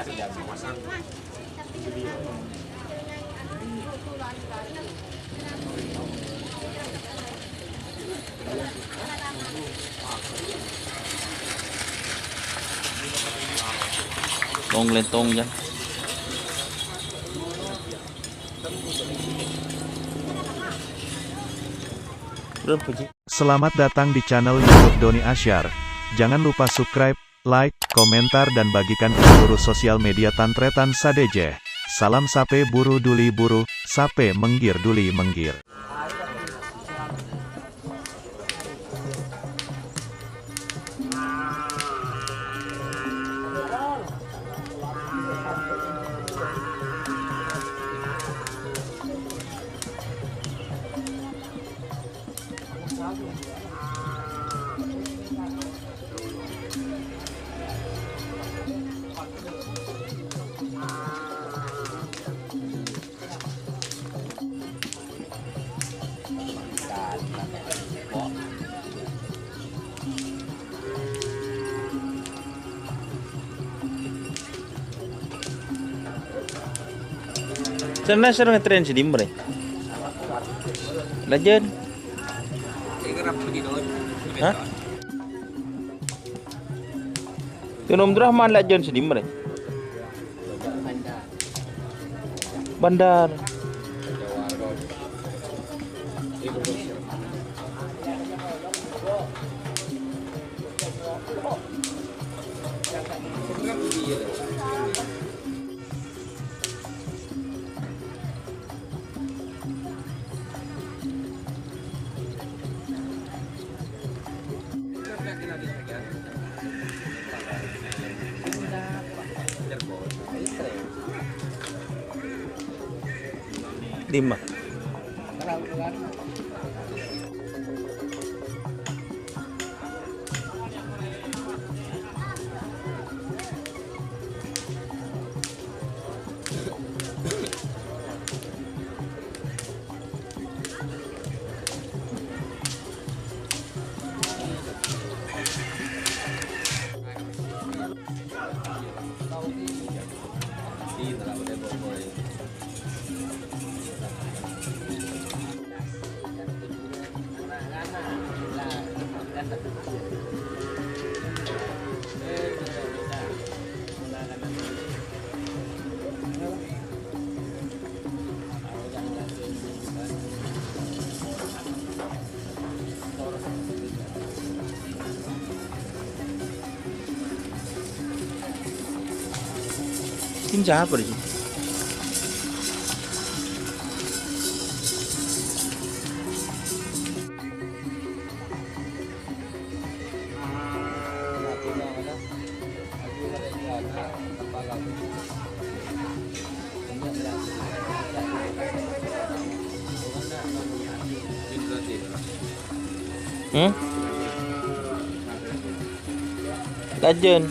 sudah memasang video. Tong lentong ya. Selamat datang di channel YouTube Doni Asyar. Jangan lupa subscribe, like, komentar dan bagikan ke seluruh sosial media Tantretan Sadeje. Salam sape buru duli buru, sape menggir duli menggir. Sana sir ngetren si Dimbre. Lajen. Hah? Yun Rahman lajen si Dimbre. Bandar. Lima. Tim siapa sih? Lajen.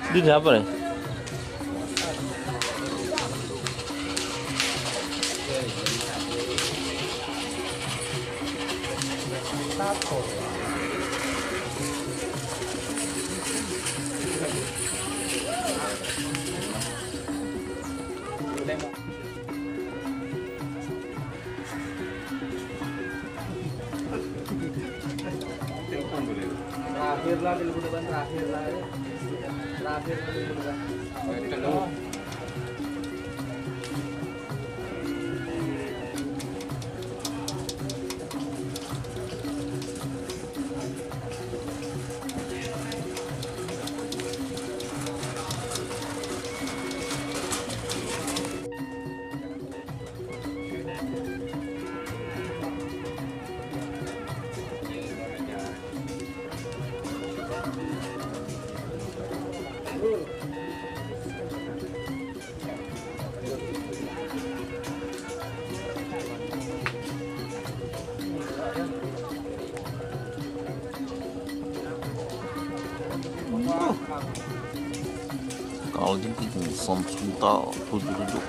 Di siapa nih? Terakhir lah di depan terakhir lah ya. Terakhir di depan. Kalau jadi Samsung tujuh.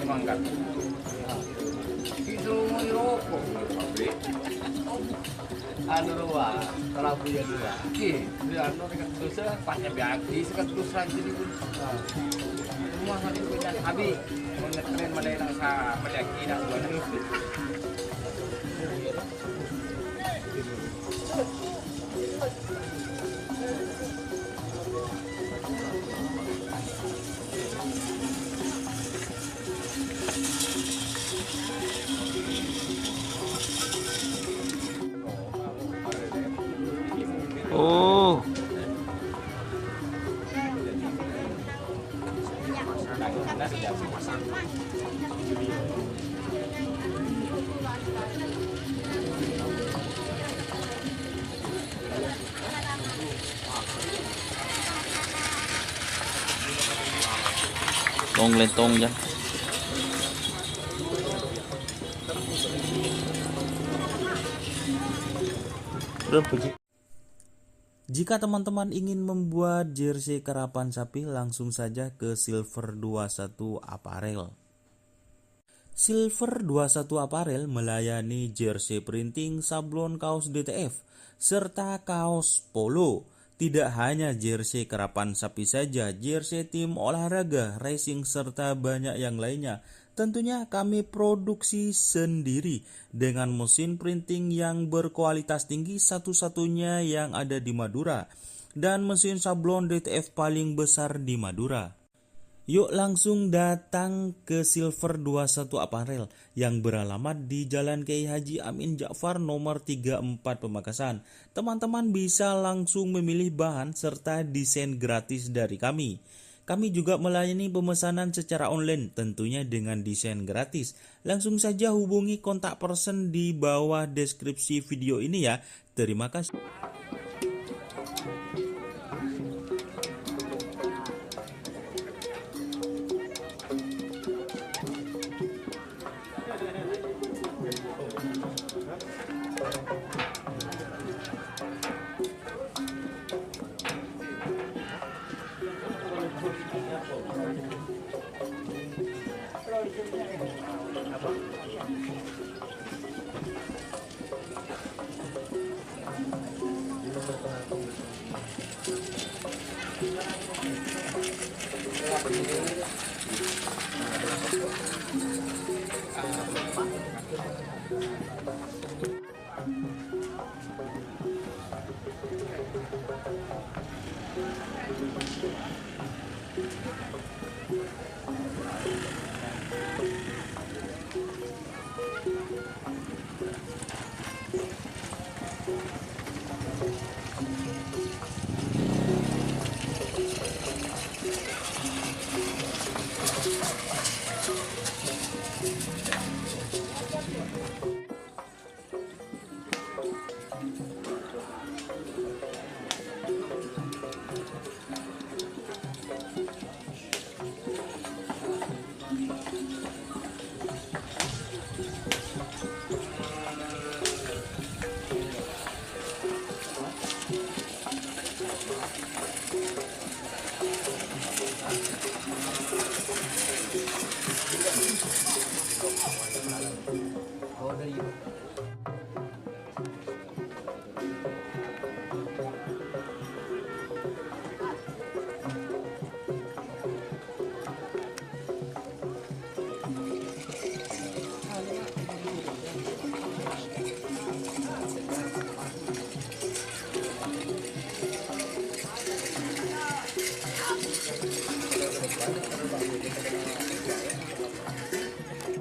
Mangkat. Itu mau rokok pabrik. Anu dua, kalau punya dua. Ki, dia anu dekat dosa, pasnya biaki, sekat dosa jadi pun. Semua hari punya habis. Mengetren mana sa mendaki nak buat itu. Oh, tong lentong ya. Berapa sih? Jika teman-teman ingin membuat jersey karapan sapi, langsung saja ke Silver 21 Apparel. Silver 21 Apparel melayani jersey printing, sablon kaos DTF, serta kaos polo. Tidak hanya jersey karapan sapi saja, jersey tim olahraga, racing, serta banyak yang lainnya. Tentunya kami produksi sendiri dengan mesin printing yang berkualitas tinggi, satu-satunya yang ada di Madura, dan mesin sablon DTF paling besar di Madura. Yuk langsung datang ke Silver 21 Apparel yang beralamat di Jalan Kiai Haji Amin Ja'far nomor 34 Pamekasan. Teman-teman bisa langsung memilih bahan serta desain gratis dari kami. Kami juga melayani pemesanan secara online, tentunya dengan desain gratis. Langsung saja hubungi kontak person di bawah deskripsi video ini ya. Terima kasih.